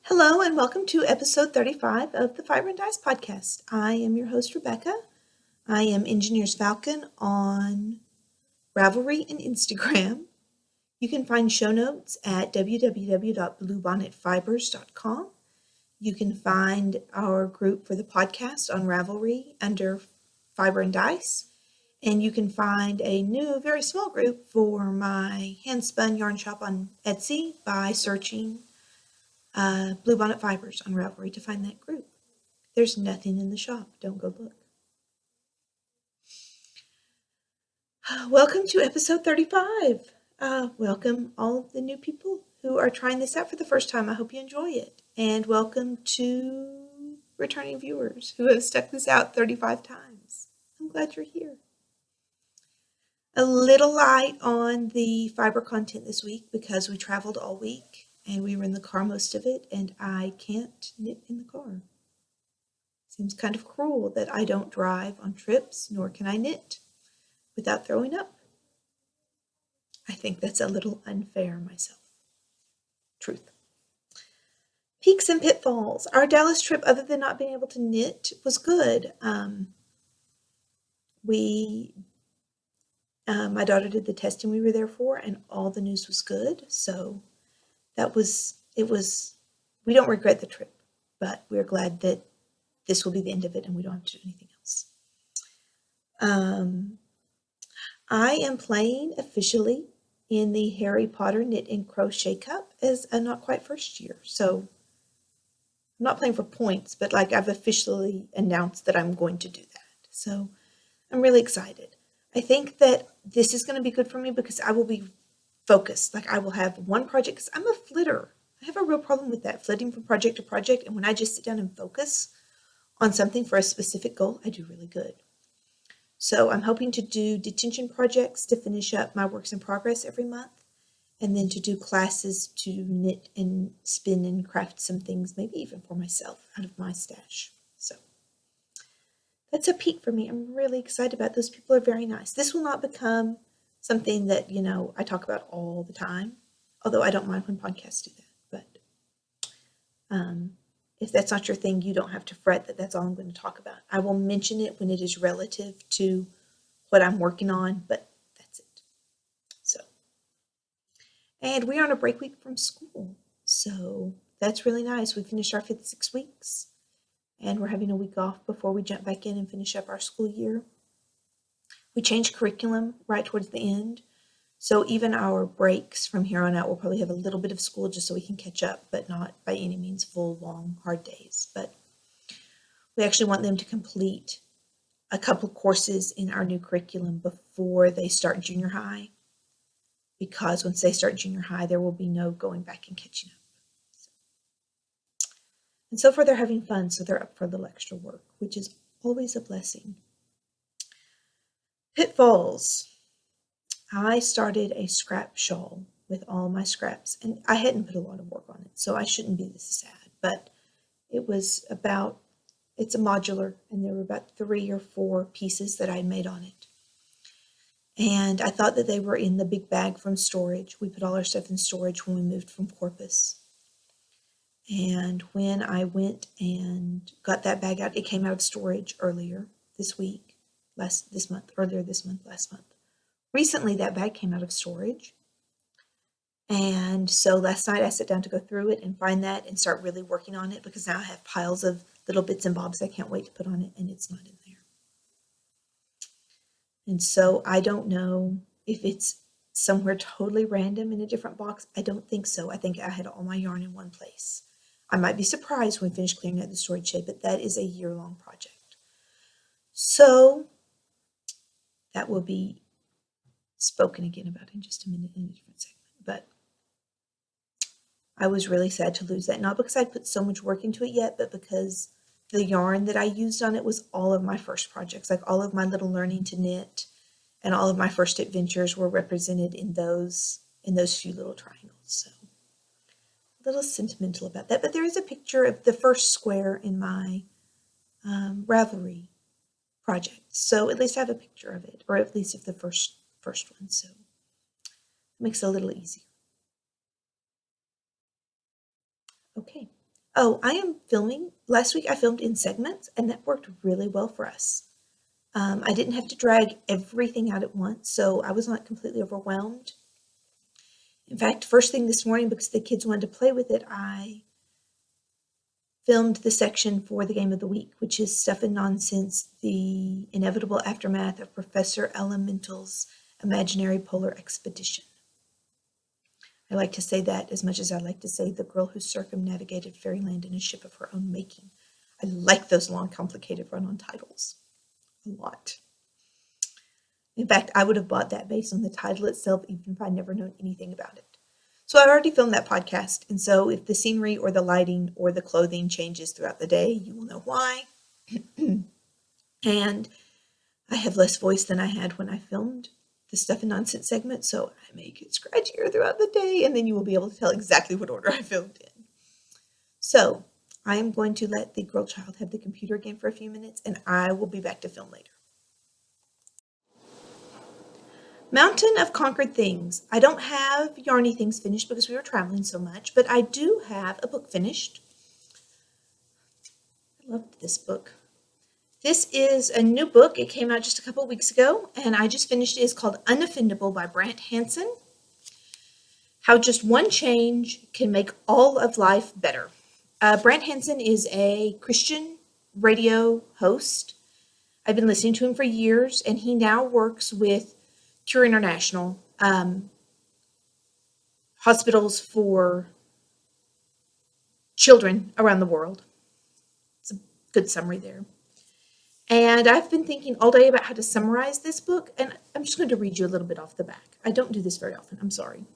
Hello and welcome to episode 35 of the Fiber and Dice podcast. I am your host, Rebecca. I am Engineers Falcon on Ravelry and Instagram. You can find show notes at www.bluebonnetfibers.com. You can find our group for the podcast on Ravelry under Fiber and Dice. And you can find a new, very small group for my hand-spun yarn shop on Etsy by searching Bluebonnet Fibers on Ravelry to find that group. There's nothing in the shop. Don't go look. Welcome to episode 35. Welcome all of the new people who are trying this out for the first time. I hope you enjoy it. And welcome to returning viewers who have stuck this out 35 times. I'm glad you're here. A little light on the fiber content this week because we traveled all week. And we were in the car most of it, and I can't knit in the car. Seems kind of cruel that I don't drive on trips, nor can I knit without throwing up. I think that's a little unfair myself. Truth. Peaks and pitfalls. Our Dallas trip, other than not being able to knit, was good. My daughter did the testing we were there for, and all the news was good, so we don't regret the trip, but we're glad that this will be the end of it and we don't have to do anything else. I am playing officially in the Harry Potter Knit and Crochet Cup as a not quite first year. So I'm not playing for points, but like I've officially announced that I'm going to do that. So I'm really excited. I think that this is going to be good for me because I will be focused. Like I will have one project because I'm a flitter. I have a real problem with that, flitting from project to project. And when I just sit down and focus on something for a specific goal, I do really good. So I'm hoping to do detention projects to finish up my works in progress every month. And then to do classes to knit and spin and craft some things, maybe even for myself out of my stash. So that's a peak for me. I'm really excited about it. Those people are very nice. This will not become something that, I talk about all the time, although I don't mind when podcasts do that. But if that's not your thing, you don't have to fret that that's all I'm going to talk about. I will mention it when it is relative to what I'm working on, but that's it. So, and we are on a break week from school, so that's really nice. We finished our 5th 6 weeks, and we're having a week off before we jump back in and finish up our school year. We changed curriculum right towards the end, so even our breaks from here on out, we'll probably have a little bit of school just so we can catch up, but not by any means full, long, hard days. But we actually want them to complete a couple courses in our new curriculum before they start junior high, because once they start junior high, there will be no going back and catching up. And so far, they're having fun, so they're up for a little extra work, which is always a blessing. Pitfalls. I started a scrap shawl with all my scraps, and I hadn't put a lot of work on it, so I shouldn't be this sad, but it's a modular, and there were about 3 or 4 pieces that I made on it. And I thought that they were in the big bag from storage. We put all our stuff in storage when we moved from Corpus. And when I went and got that bag out, it came out of storage earlier this month. Recently, that bag came out of storage. And so last night I sat down to go through it and find that and start really working on it because now I have piles of little bits and bobs I can't wait to put on it, and it's not in there. And so I don't know if it's somewhere totally random in a different box. I don't think so. I think I had all my yarn in one place. I might be surprised when we finish clearing out the storage shed, but that is a year-long project. So that will be spoken again about in just a minute in a different segment. But I was really sad to lose that, not because I'd put so much work into it yet, but because the yarn that I used on it was all of my first projects, like all of my little learning to knit and all of my first adventures were represented in those few little triangles. So a little sentimental about that, but there is a picture of the first square in my Ravelry project. So at least I have a picture of it, or at least of the first one. So it makes it a little easier. Okay, Oh, I am filming. Last week I filmed in segments, and that worked really well for us. I didn't have to drag everything out at once, so I was not completely overwhelmed. In fact, first thing this morning, because the kids wanted to play with it, I filmed the section for the game of the week, which is Stuff and Nonsense, the inevitable aftermath of Professor Elemental's imaginary polar expedition. I like to say that as much as I like to say the girl who circumnavigated fairyland in a ship of her own making. I like those long, complicated run-on titles a lot. In fact, I would have bought that based on the title itself, even if I'd never known anything about it. So I've already filmed that podcast, and so if the scenery or the lighting or the clothing changes throughout the day, you will know why. And I have less voice than I had when I filmed the Stuff and Nonsense segment, so I may get scratchier throughout the day, and then you will be able to tell exactly what order I filmed in. So I am going to let the girl child have the computer again for a few minutes, and I will be back to film later. Mountain of Concord Things. I don't have Yarny Things finished because we were traveling so much, but I do have a book finished. I loved this book. This is a new book. It came out just a couple of weeks ago, and I just finished it. It's called Unoffendable by Brant Hansen. How just one change can make all of life better. Brant Hansen is a Christian radio host. I've been listening to him for years, and he now works with Cure International, hospitals for children around the world. It's a good summary there. And I've been thinking all day about how to summarize this book, and I'm just going to read you a little bit off the back. I don't do this very often. I'm sorry.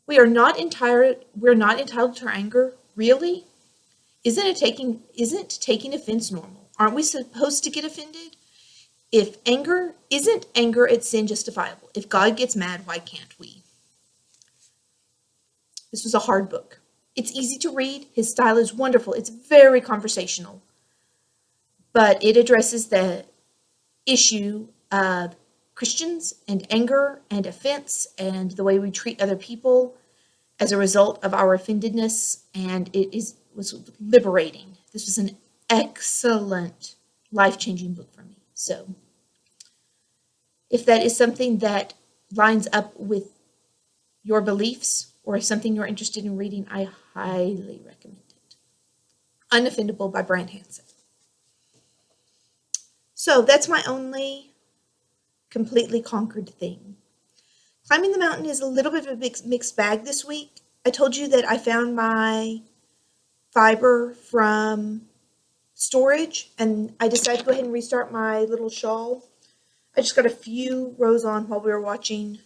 We're not entitled to our anger, really? Isn't taking offense normal? Aren't we supposed to get offended? Isn't anger at sin justifiable? If God gets mad, why can't we? This was a hard book. It's easy to read. His style is wonderful. It's very conversational. But it addresses the issue of Christians and anger and offense and the way we treat other people as a result of our offendedness. And was liberating. This was an excellent, life-changing book for me. So if that is something that lines up with your beliefs or something you're interested in reading, I highly recommend it. Unoffendable by Brant Hansen. So that's my only completely conquered thing. Climbing the mountain is a little bit of a mixed bag this week. I told you that I found my fiber from storage, and I decided to go ahead and restart my little shawl. I just got a few rows on while we were watching,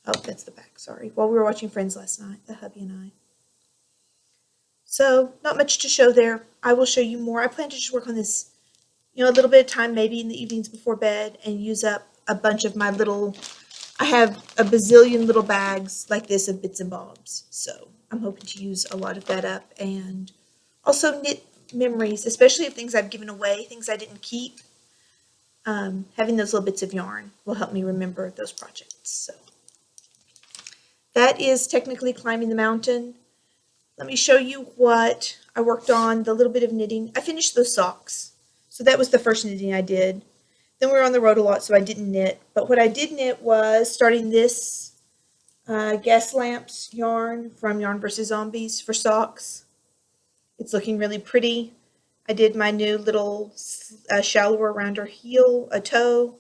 that's the back, sorry, while we were watching Friends last night, the hubby and I. So, not much to show there. I will show you more. I plan to just work on this, a little bit of time, maybe in the evenings before bed, and use up a bunch of my I have a bazillion little bags like this of bits and bobs. So, I'm hoping to use a lot of that up, and also knit memories, especially of things I've given away, things I didn't keep. Having those little bits of yarn will help me remember those projects. So that is technically climbing the mountain. Let me show you what I worked on, the little bit of knitting. I finished those socks. So that was the first knitting I did. Then we were on the road a lot, so I didn't knit. But what I did knit was starting this gas lamps yarn from Yarn vs. Zombies for socks. It's looking really pretty. I did my new little shallower around her heel, a toe.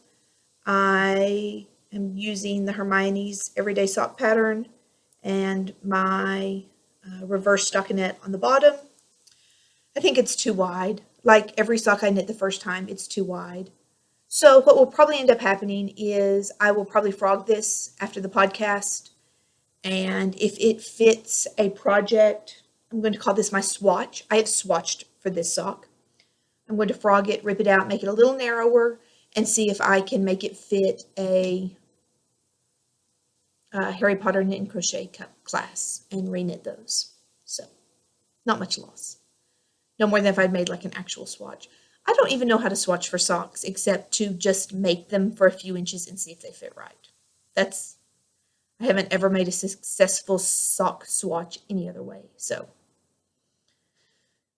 I am using the Hermione's Everyday Sock pattern and my reverse stockinette on the bottom. I think it's too wide. Like every sock I knit the first time, it's too wide. So what will probably end up happening is I will probably frog this after the podcast. And if it fits a project, I'm going to call this my swatch. I have swatched for this sock. I'm going to frog it, rip it out, make it a little narrower, and see if I can make it fit a Harry Potter knit and crochet class and reknit those. So, not much loss. No more than if I'd made like an actual swatch. I don't even know how to swatch for socks except to just make them for a few inches and see if they fit right. I haven't ever made a successful sock swatch any other way. So,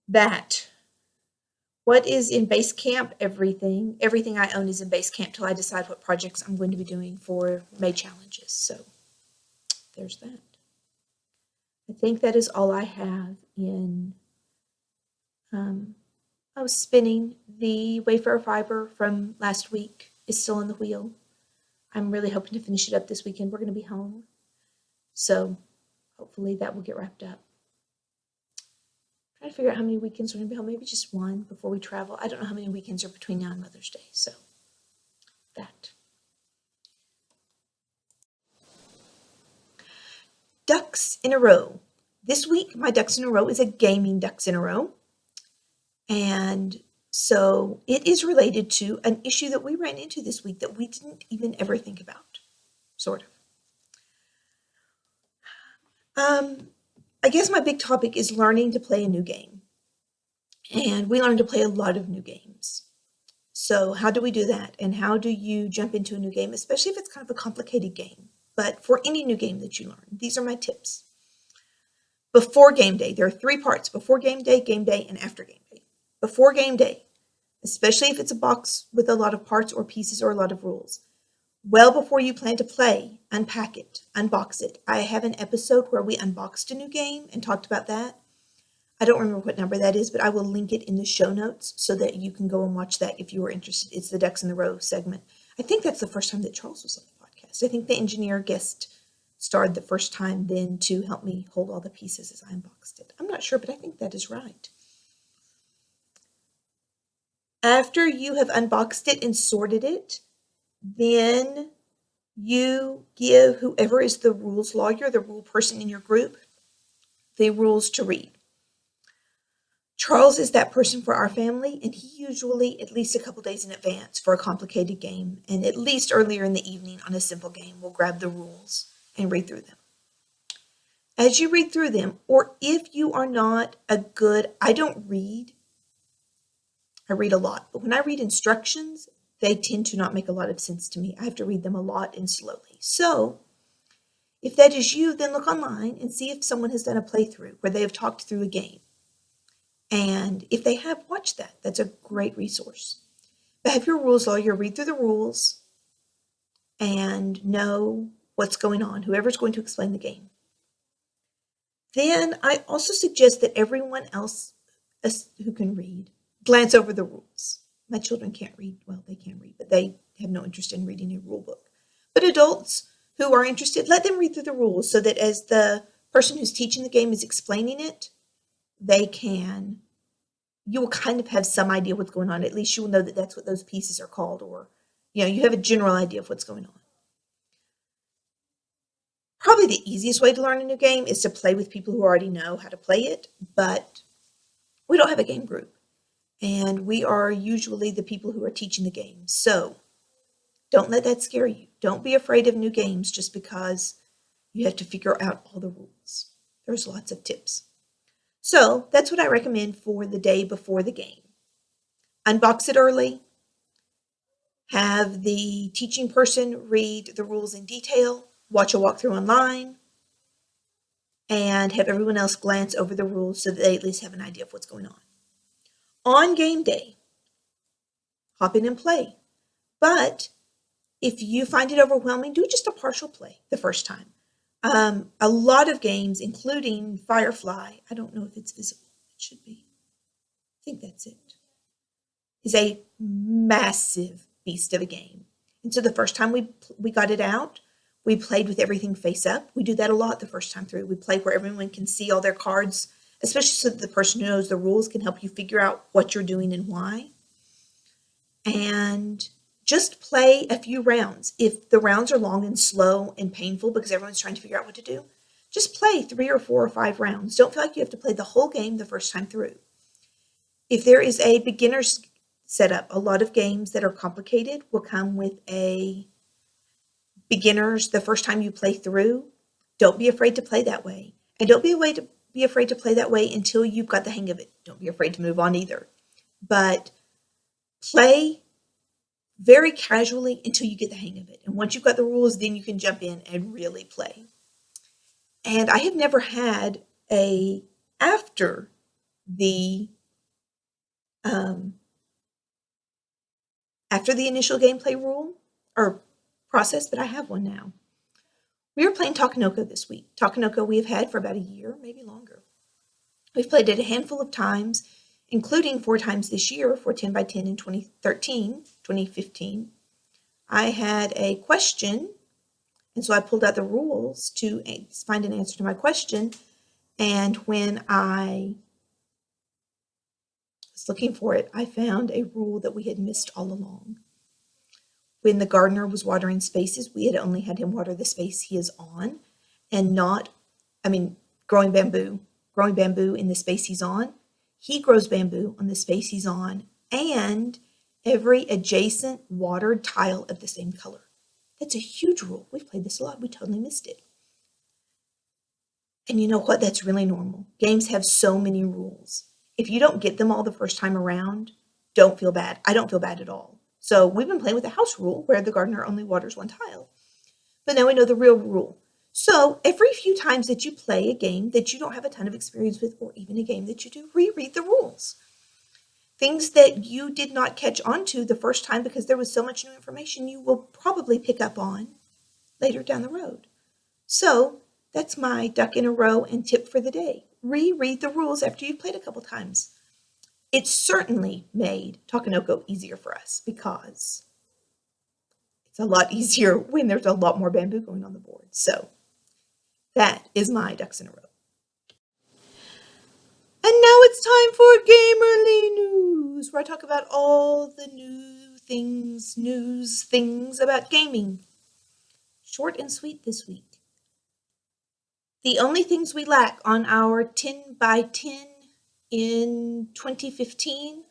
that. What is in Basecamp? Everything. Everything I own is in Basecamp till I decide what projects I'm going to be doing for May challenges. So there's that. I think that is all I have in. I was spinning. The Wayfarer fiber from last week is still in the wheel. I'm really hoping to finish it up this weekend. We're going to be home. So hopefully that will get wrapped up. Trying to figure out how many weekends we're going to be home. Maybe just one before we travel. I don't know how many weekends are between now and Mother's Day. So that. Ducks in a row. This week, my ducks in a row is a gaming ducks in a row. And so it is related to an issue that we ran into this week that we didn't even ever think about, sort of. I guess my big topic is learning to play a new game. And we learn to play a lot of new games. So how do we do that? And how do you jump into a new game, especially if it's kind of a complicated game? But for any new game that you learn, these are my tips. Before game day, there are 3 parts: before game day, and after game day. Before game day, especially if it's a box with a lot of parts or pieces or a lot of rules, well before you plan to play, unpack it, unbox it. I have an episode where we unboxed a new game and talked about that. I don't remember what number that is, but I will link it in the show notes so that you can go and watch that if you are interested. It's the Ducks in the Row segment. I think that's the first time that Charles was on the podcast. I think the engineer guest starred the first time then to help me hold all the pieces as I unboxed it. I'm not sure, but I think that is right. After you have unboxed it and sorted it, then you give whoever is the rules lawyer, the rule person in your group, the rules to read. Charles is that person for our family, and he usually at least a couple days in advance for a complicated game, and at least earlier in the evening on a simple game, will grab the rules and read through them. As you read through them, or if you are not a good, I don't read, I read a lot, but when I read instructions, they tend to not make a lot of sense to me. I have to read them a lot and slowly. So if that is you, then look online and see if someone has done a playthrough where they have talked through a game. And if they have, watch that. That's a great resource. But have your rules lawyer read through the rules and know what's going on, whoever's going to explain the game. Then I also suggest that everyone else who can read glance over the rules. My children can't read. Well, they can read, but they have no interest in reading a rule book. But adults who are interested, let them read through the rules so that as the person who's teaching the game is explaining it, you will kind of have some idea what's going on. At least you will know that that's what those pieces are called, or, you have a general idea of what's going on. Probably the easiest way to learn a new game is to play with people who already know how to play it, but we don't have a game group, and we are usually the people who are teaching the game. So don't let that scare you. Don't be afraid of new games just because you have to figure out all the rules. There's lots of tips. So that's what I recommend for the day before the game. Unbox it early. Have the teaching person read the rules in detail. Watch a walkthrough online. And have everyone else glance over the rules so that they at least have an idea of what's going on. On game day, hop in and play. But if you find it overwhelming, do just a partial play the first time. A lot of games, including Firefly, I don't know if it's visible. It should be. I think that's it. Is a massive beast of a game. And so the first time we got it out, we played with everything face up. We do that a lot the first time through. We play where everyone can see all their cards, especially so that the person who knows the rules can help you figure out what you're doing and why. And just play a few rounds. If the rounds are long and slow and painful because everyone's trying to figure out what to do, just play 3 or 4 or 5 rounds. Don't feel like you have to play the whole game the first time through. If there is a beginner's setup, a lot of games that are complicated will come with a beginners the first time you play through. Don't be afraid to play that way. And don't be afraid to play that way until you've got the hang of it. Don't be afraid to move on either. But play very casually until you get the hang of it. And once you've got the rules, then you can jump in and really play. And I have never had after the um, after the initial gameplay rule or process, but I have one now. We were playing Takanoko this week. Takanoko we have had for about a year, maybe longer. We've played it a handful of times, including 4 times this year for 10 by 10 in 2013, 2015. I had a question, and so I pulled out the rules to find an answer to my question. And when I was looking for it, I found a rule that we had missed all along. When the gardener was watering spaces, we had only had him water the space he is on and not, growing bamboo in the space he's on. He grows bamboo on the space he's on and every adjacent watered tile of the same color. That's a huge rule. We've played this a lot. We totally missed it. And you know what? That's really normal. Games have so many rules. If you don't get them all the first time around, don't feel bad. I don't feel bad at all. So we've been playing with the house rule where the gardener only waters one tile. But now we know the real rule. So every few times that you play a game that you don't have a ton of experience with, or even a game that you do, reread the rules. Things that you did not catch on to the first time because there was so much new information you will probably pick up on later down the road. So that's my duck in a row and tip for the day. Reread the rules after you've played a couple times. It certainly made Takanoko easier for us because it's a lot easier when there's a lot more bamboo going on the board. So that is my ducks in a row. And now it's time for Gamerly News, where I talk about all the news things about gaming. Short and sweet this week. The only things we lack on our 10 by 10 in 2015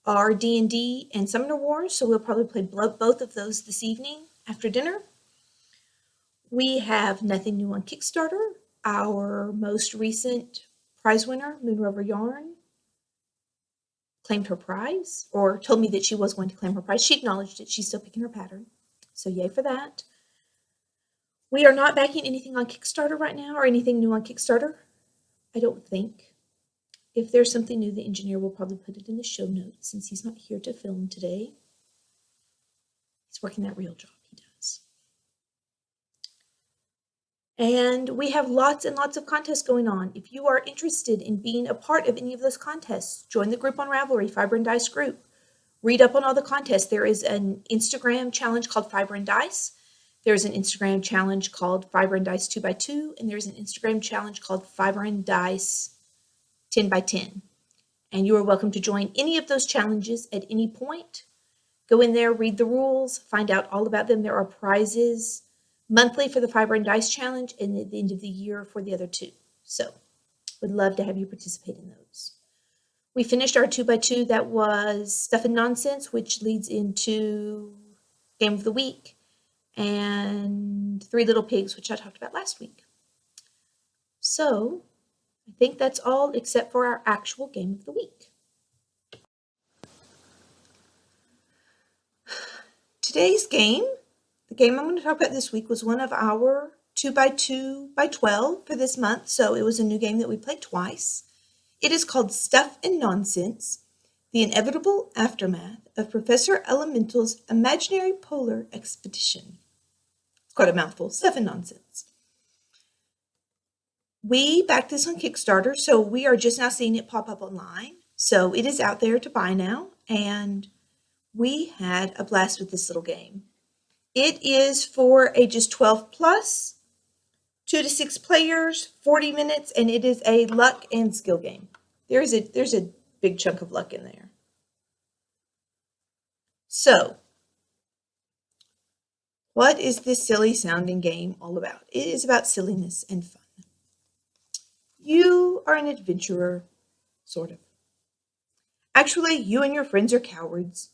are D&D and Summoner Wars, so we'll probably play both of those this evening after dinner. We have nothing new on Kickstarter. Our most recent prize winner, Moon Rover Yarn, claimed her prize, or told me that she was going to claim her prize. She acknowledged it. She's still picking her pattern. So yay for that. We are not backing anything on Kickstarter right now, or anything new on Kickstarter. I don't think. If there's something new, the engineer will probably put it in the show notes since he's not here to film today. He's working that real job, he does. And we have lots and lots of contests going on. If you are interested in being a part of any of those contests, join the group on Ravelry, Fiber and Dice group. Read up on all the contests. There is an Instagram challenge called Fiber and Dice. There's an Instagram challenge called Fiber and Dice 2x2, and there's an Instagram challenge called Fiber and Dice 10 by 10. And you are welcome to join any of those challenges at any point. Go in there, read the rules, find out all about them. There are prizes monthly for the Fiber and Dice challenge and at the end of the year for the other two. So would love to have you participate in those. We finished our 2x2. That was Stuff and Nonsense, which leads into Game of the Week, and Three Little Pigs, which I talked about last week. So I think that's all except for our actual Game of the Week. Today's game, the game I'm going to talk about this week, was one of our 2x2 by 12 for this month, so it was a new game that we played twice. It is called Stuff and Nonsense, The Inevitable Aftermath of Professor Elemental's Imaginary Polar Expedition. It's quite a mouthful, Stuff and Nonsense. We backed this on Kickstarter, so we are just now seeing it pop up online. So it is out there to buy now, and we had a blast with this little game. It is for ages 12 plus, 2 to 6 players, 40 minutes, and it is a luck and skill game. There's a big chunk of luck in there. So, what is this silly sounding game all about? It is about silliness and fun. You are an adventurer, sort of. Actually, you and your friends are cowards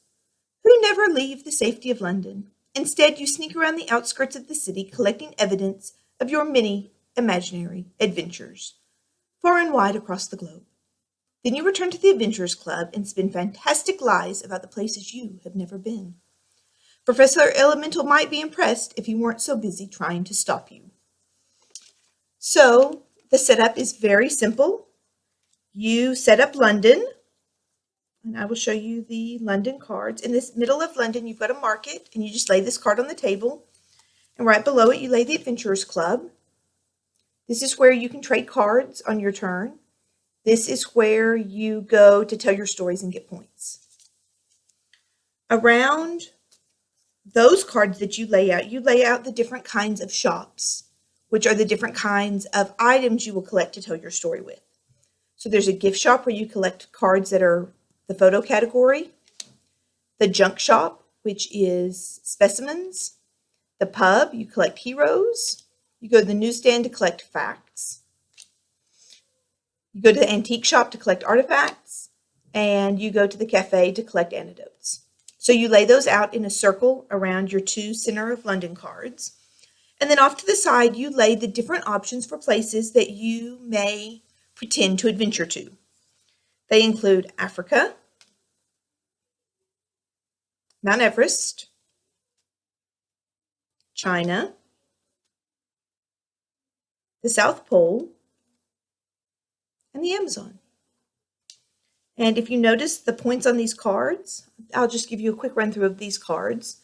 who never leave the safety of London. Instead, you sneak around the outskirts of the city collecting evidence of your many imaginary adventures, far and wide across the globe. Then you return to the Adventurers Club and spin fantastic lies about the places you have never been. Professor Elemental might be impressed if he weren't so busy trying to stop you. So, the setup is very simple. You set up London. And I will show you the London cards. In this middle of London, you've got a market, and you just lay this card on the table. And right below it, you lay the Adventurers Club. This is where you can trade cards on your turn. This is where you go to tell your stories and get points. Around those cards that you lay out the different kinds of shops, which are the different kinds of items you will collect to tell your story with. So there's a gift shop where you collect cards that are the photo category, the junk shop, which is specimens, the pub, you collect heroes, you go to the newsstand to collect facts, you go to the antique shop to collect artifacts, and you go to the cafe to collect antidotes. So you lay those out in a circle around your 2 Center of London cards. And then off to the side, you lay the different options for places that you may pretend to adventure to. They include Africa, Mount Everest, China, the South Pole, and the Amazon. And if you notice the points on these cards, I'll just give you a quick run through of these cards.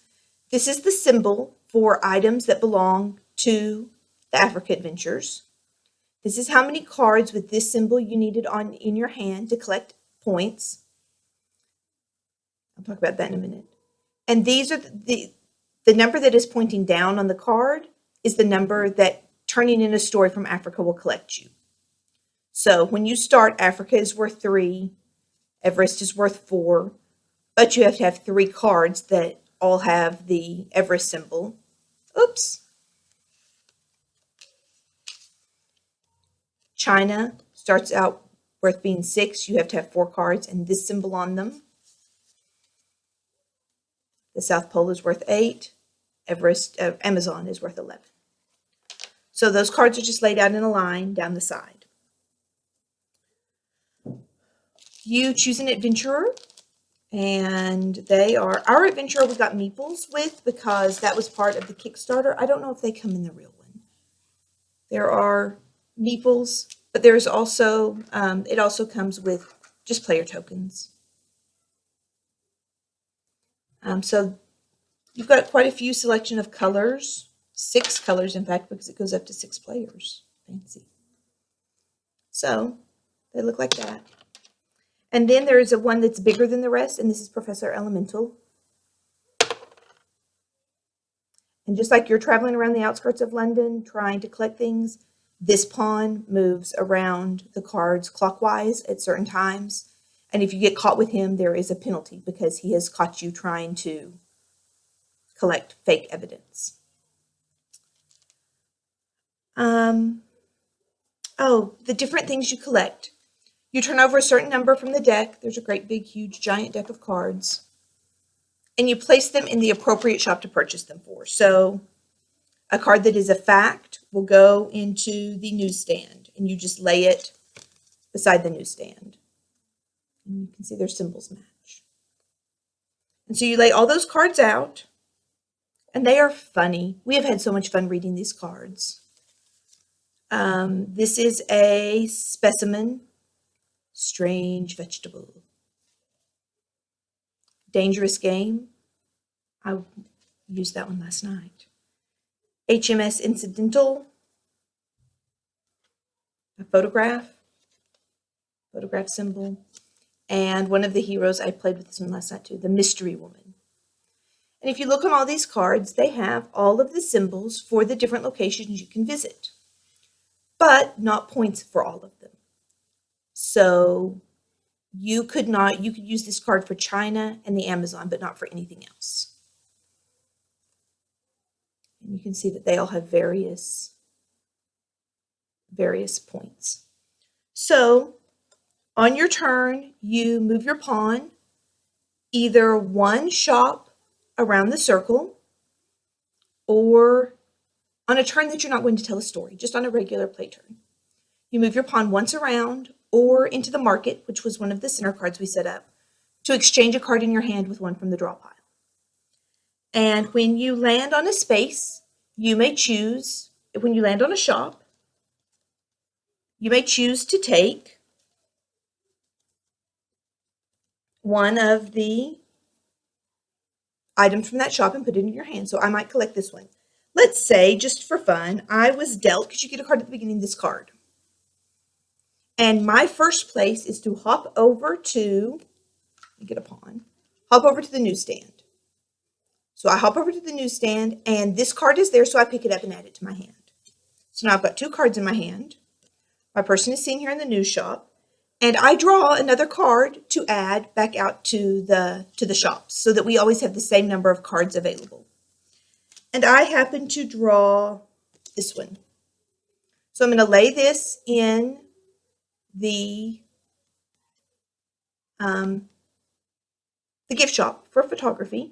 This is the symbol for items that belong to the Africa Adventures. This is how many cards with this symbol you needed in your hand to collect points. I'll talk about that in a minute. And these are the number that is pointing down on the card is the number that turning in a story from Africa will collect you. So when you start, Africa is worth 3, Everest is worth 4, but you have to have 3 cards that all have the Everest symbol. Oops. China starts out worth being 6. You have to have 4 cards and this symbol on them. The South Pole is worth 8. Amazon is worth 11. So those cards are just laid out in a line down the side. You choose an adventurer, and they are our adventurer we got meeples with because that was part of the Kickstarter. I don't know if they come in the real one. There are meeples, but there's also, it also comes with just player tokens. So you've got quite a few selection of colors, 6 colors, in fact, because it goes up to 6 players. Fancy. So they look like that. And then there is a one that's bigger than the rest, and this is Professor Elemental. And just like you're traveling around the outskirts of London trying to collect things, this pawn moves around the cards clockwise at certain times. And if you get caught with him, there is a penalty because he has caught you trying to collect fake evidence. The different things you collect. You turn over a certain number from the deck. There's a great big, huge, giant deck of cards. And you place them in the appropriate shop to purchase them for. So a card that is a fact will go into the newsstand, and you just lay it beside the newsstand. And you can see their symbols match. And so you lay all those cards out, and they are funny. We have had so much fun reading these cards. This is a specimen. Strange vegetable. Dangerous game. I used that one last night. HMS Incidental. A photograph symbol. And one of the heroes, I played with this one last night too, the Mystery Woman. And if you look on all these cards, they have all of the symbols for the different locations you can visit, but not points for all of them. So you could use this card for China and the Amazon, but not for anything else. And you can see that they all have various points. So on your turn, you move your pawn either one shop around the circle or on a turn that you're not going to tell a story, just on a regular play turn. You move your pawn once around or into the market, which was one of the center cards we set up, to exchange a card in your hand with one from the draw pile. And when you land on a space, you may choose, when you land on a shop, you may choose to take one of the items from that shop and put it in your hand. So I might collect this one. Let's say, just for fun, I was dealt, because you get a card at the beginning of this card. And my first place is to hop over to, get a pawn, hop over to the newsstand. So I hop over to the newsstand, and this card is there, so I pick it up and add it to my hand. So now I've got 2 cards in my hand. My person is sitting here in the news shop, and I draw another card to add back out to the shops so that we always have the same number of cards available. And I happen to draw this one. So I'm going to lay this in the gift shop for photography.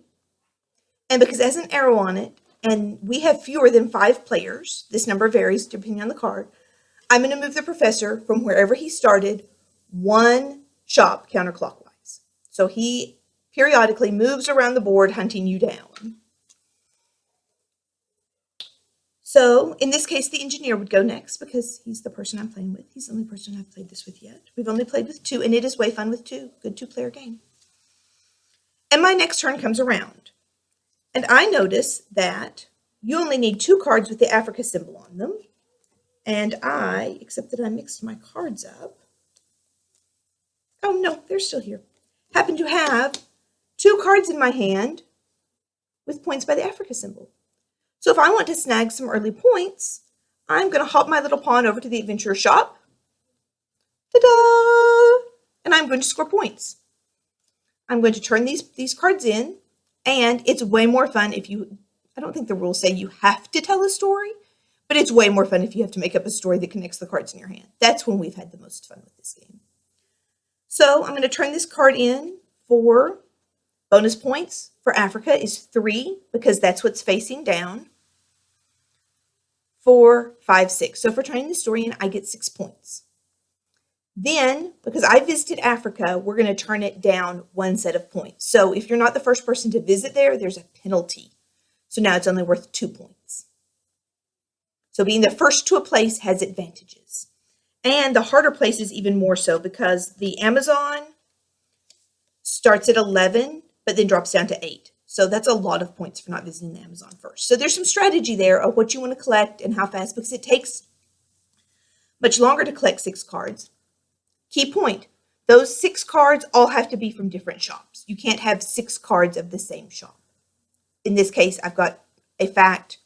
And because it has an arrow on it, and we have fewer than 5 players, this number varies depending on the card, I'm going to move the professor from wherever he started 1 shop counterclockwise. So he periodically moves around the board hunting you down. So in this case, the engineer would go next because he's the person I'm playing with. He's the only person I've played this with yet. We've only played with 2, and it is way fun with 2. Good 2-player game. And my next turn comes around. And I notice that you only need 2 cards with the Africa symbol on them. And except that I mixed my cards up. Oh no, they're still here. Happen to have 2 cards in my hand with points by the Africa symbol. So if I want to snag some early points, I'm going to hop my little pawn over to the adventurer shop. Ta-da! And I'm going to score points. I'm going to turn these cards in, and it's way more fun if you, I don't think the rules say you have to tell a story, but it's way more fun if you have to make up a story that connects the cards in your hand. That's when we've had the most fun with this game. So I'm going to turn this card in for bonus points. For Africa is 3 because that's what's facing down. 4, 5, 6. So for turning the story in, I get 6 points. Then, because I visited Africa, we're going to turn it down 1 set of points. So if you're not the first person to visit there, there's a penalty. So now it's only worth 2 points. So being the first to a place has advantages. And the harder places even more so because the Amazon starts at 11, but then drops down to 8. So that's a lot of points for not visiting the Amazon first. So there's some strategy there of what you want to collect and how fast, because it takes much longer to collect 6 cards. Key point, those 6 cards all have to be from different shops. You can't have 6 cards of the same shop. In this case, I've got a fact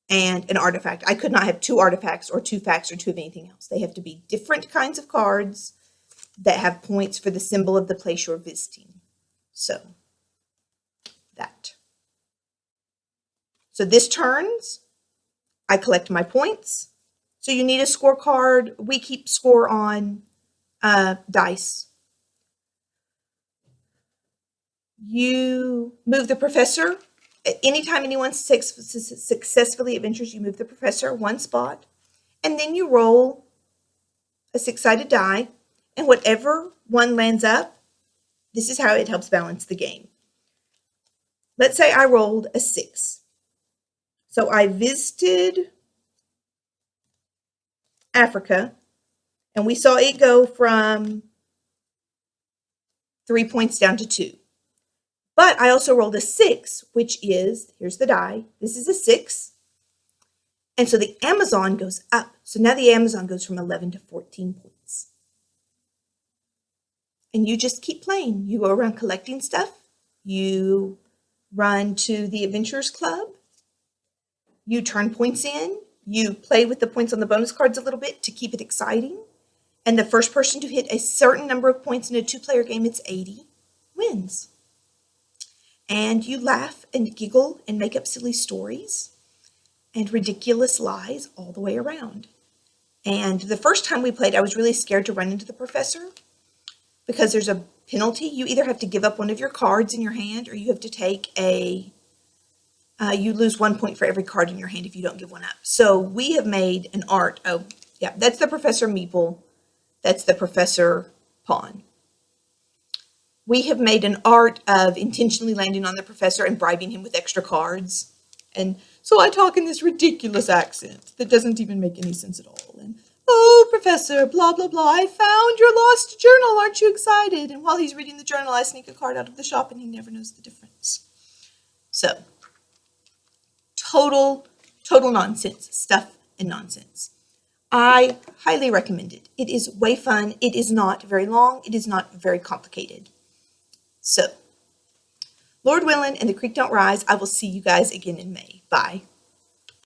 and an artifact. I could not have 2 artifacts or 2 facts or 2 of anything else. They have to be different kinds of cards that have points for the symbol of the place you're visiting. So that. So this turns, I collect my points. So you need a scorecard. We keep score on dice. You move the professor. Anytime anyone successfully adventures, you move the professor 1 spot. And then you roll a 6-sided die. And whatever one lands up, this is how it helps balance the game. Let's say I rolled a 6. So I visited Africa, and we saw it go from 3 points down to 2. But I also rolled a 6, which is, here's the die, this is a 6. And so the Amazon goes up. So now the Amazon goes from 11 to 14 points. And you just keep playing. You go around collecting stuff. You run to the Adventurers Club. You turn points in. You play with the points on the bonus cards a little bit to keep it exciting. And the first person to hit a certain number of points in a 2-player game, it's 80, wins. And you laugh and giggle and make up silly stories and ridiculous lies all the way around. And the first time we played, I was really scared to run into the professor because there's a penalty. You either have to give up one of your cards in your hand, or you have to take you lose 1 point for every card in your hand if you don't give one up. So we have made an art. Oh, yeah, that's the Professor Meeple. That's the Professor Pawn. We have made an art of intentionally landing on the professor and bribing him with extra cards. And so I talk in this ridiculous accent that doesn't even make any sense at all. And Oh, Professor, blah, blah, blah, I found your lost journal. Aren't you excited? And while he's reading the journal, I sneak a card out of the shop and he never knows the difference. So, total nonsense, stuff and nonsense. I highly recommend it. It is way fun. It is not very long. It is not very complicated. So, Lord willing and the creek don't rise, I will see you guys again in May. Bye.